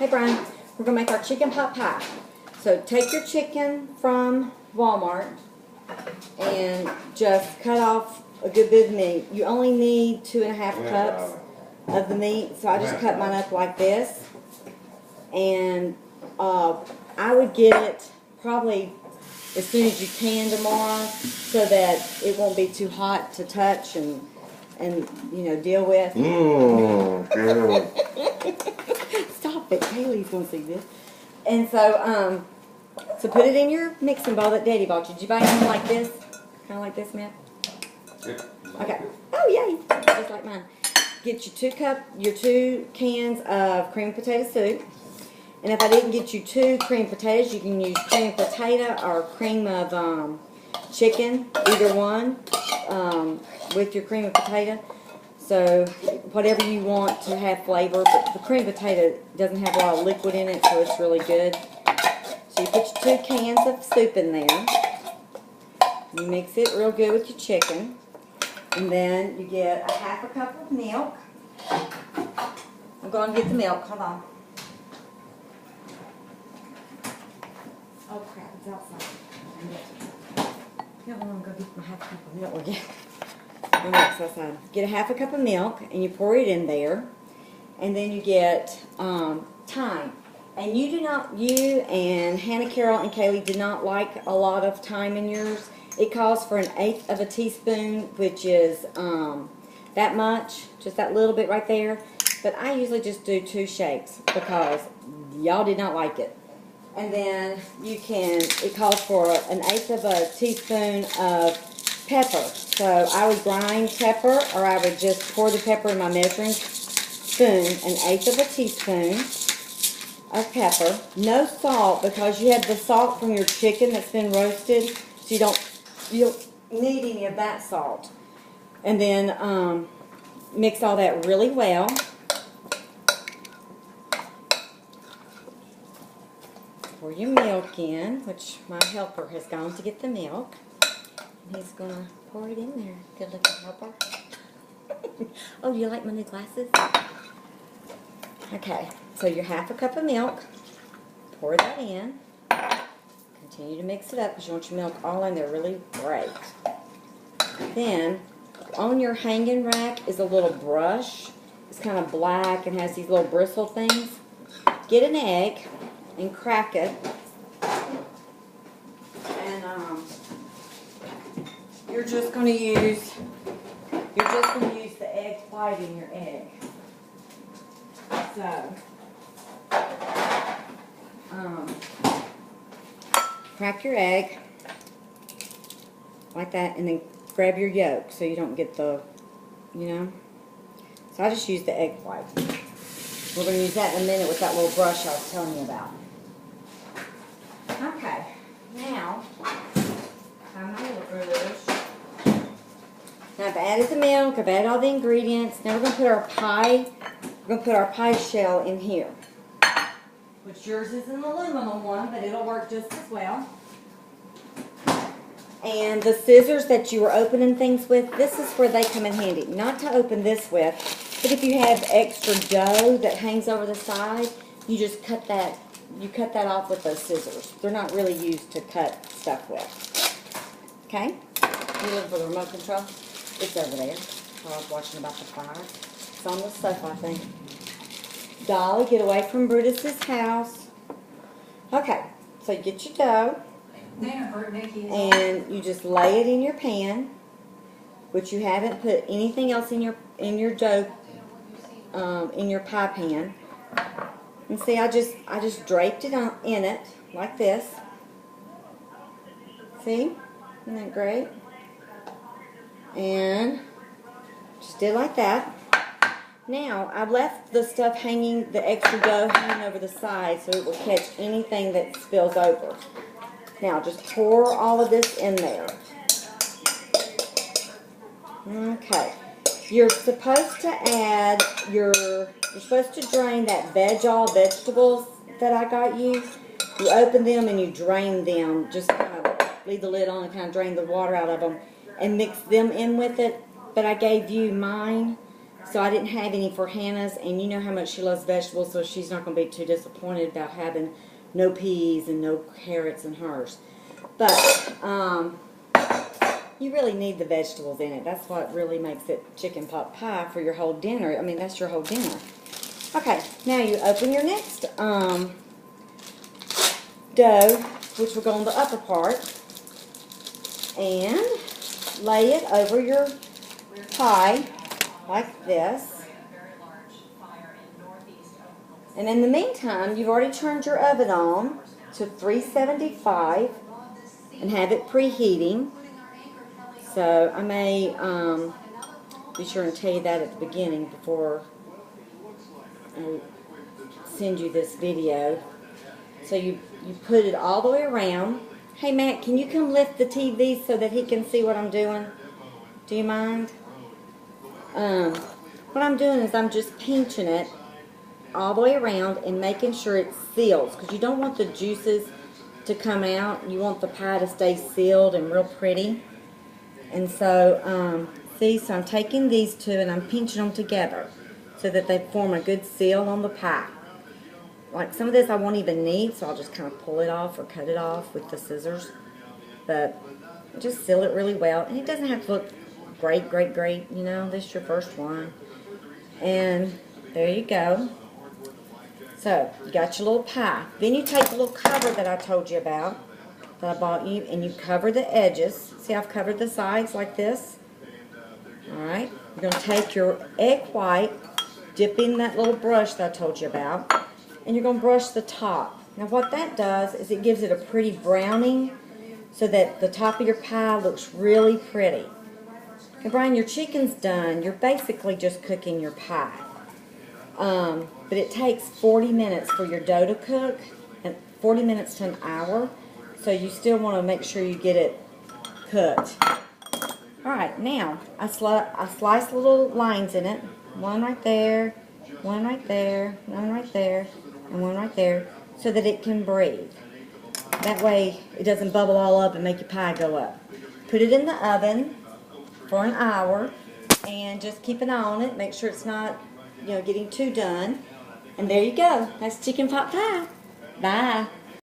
Hey Brian, we're going to make our chicken pot pie. So take your chicken from Walmart and just cut off a good bit of meat. You only need 2.5 cups of the meat, so I just cut mine up like this. And I would get it probably as soon as you can tomorrow so that it won't be too hot to touch and you know, deal with. Stop it. Haley's going to see this. And so, so put it in your mixing bowl that Daddy bought you. Did you buy one like this? Kind of like this, Matt? Okay. Oh, yay. Just like mine. Get your 2 cans of cream potato soup. And if I didn't get you 2 cream potatoes, you can use cream potato or cream of chicken, either one, with your cream of potato. So whatever you want to have flavor, but the cream potato doesn't have a lot of liquid in it, so it's really good. So you put your 2 cans of soup in there. You mix it real good with your chicken. And then you get a 1/2 cup of milk. I'm going to get the milk. Hold on. Oh crap, it's outside. Yeah, I'm going to go get my 1/2 cup of milk again. My milk's outside. Get a 1/2 cup of milk and you pour it in there. And then you get thyme. And you and Hannah, Carol, and Kaylee did not like a lot of thyme in yours. It calls for 1/8 of a teaspoon, which is that much, just that little bit right there. But I usually just do 2 shakes because y'all did not like it. And then it calls for 1/8 of a teaspoon of pepper. So I would grind pepper, or I would just pour the pepper in my measuring spoon, 1/8 of a teaspoon of pepper. No salt, because you have the salt from your chicken that's been roasted, so you don't need any of that salt. And then mix all that really well. Pour your milk in, which my helper has gone to get the milk. And he's going to pour it in there. Good looking helper. Oh, do you like my new glasses? Okay, so your 1/2 cup of milk. Pour that in. Continue to mix it up because you want your milk all in there really great. Then, on your hanging rack is a little brush. It's kind of black and has these little bristle things. Get an egg and crack it. And you're just going to use the egg white in your egg. So, crack your egg like that, and then grab your yolk so you don't get the, you know. So I just use the egg white. We're going to use that in a minute with that little brush I was telling you about. Okay, now I'm going to brush. Now I've added the milk, I've added all the ingredients. Now we're going to put our pie. We're going to put our pie shell in here. Which yours is an aluminum one, but it'll work just as well. And the scissors that you were opening things with, this is where they come in handy. Not to open this with, but if you have extra dough that hangs over the side, you just cut that. You cut that off with those scissors. They're not really used to cut stuff with. Okay? You look for the remote control? It's over there. I was watching about the fire. It's on the sofa, I think. Dolly, get away from Brutus's house. Okay, so you get your dough, and you just lay it in your pan, which you haven't put anything else in your dough, in your pie pan. And see, I just draped it in it like this. See, isn't that great? And just did like that. Now, I've left the stuff hanging, the extra dough hanging over the side so it will catch anything that spills over. Now, just pour all of this in there. Okay. You're supposed to you're supposed to drain that veg-all vegetables that I got you. You open them and you drain them. Just kind of leave the lid on and kind of drain the water out of them and mix them in with it. But I gave you mine So I didn't have any for Hannah's, and you know how much she loves vegetables, so she's not going to be too disappointed about having no peas and no carrots in hers. But you really need the vegetables in it. That's what really makes it chicken pot pie for your whole dinner. I mean, that's your whole dinner. Okay, now you open your next dough, which will go on the upper part, and lay it over your pie like this. And in the meantime, you've already turned your oven on to 375 and have it preheating. So I may be sure and tell you that at the beginning before I send you this video. So you put it all the way around. Hey Matt, can you come lift the TV so that he can see what I'm doing? Do you mind? What I'm doing is I'm just pinching it all the way around and making sure it seals, because you don't want the juices to come out. You want the pie to stay sealed and real pretty. And so, see, so I'm taking these two and I'm pinching them together so that they form a good seal on the pie. Like some of this I won't even need, so I'll just kind of pull it off or cut it off with the scissors. But just seal it really well. And it doesn't have to look great, you know. This is your first one. And there you go. So, you got your little pie. Then you take the little cover that I told you about, that I bought you, and you cover the edges. See, I've covered the sides like this. Alright, you're going to take your egg white, dip in that little brush that I told you about, and you're going to brush the top. Now what that does is it gives it a pretty browning so that the top of your pie looks really pretty. Now Brian, your chicken's done. You're basically just cooking your pie. But it takes 40 minutes for your dough to cook, and 40 minutes to an hour. So you still want to make sure you get it cooked. Alright, now I slice little lines in it. One right there, one right there, one right there, and one right there, so that it can breathe. That way it doesn't bubble all up and make your pie go up. Put it in the oven for an hour and just keep an eye on it. Make sure it's not, you know, getting too done. And there you go. That's chicken pot pie. Bye.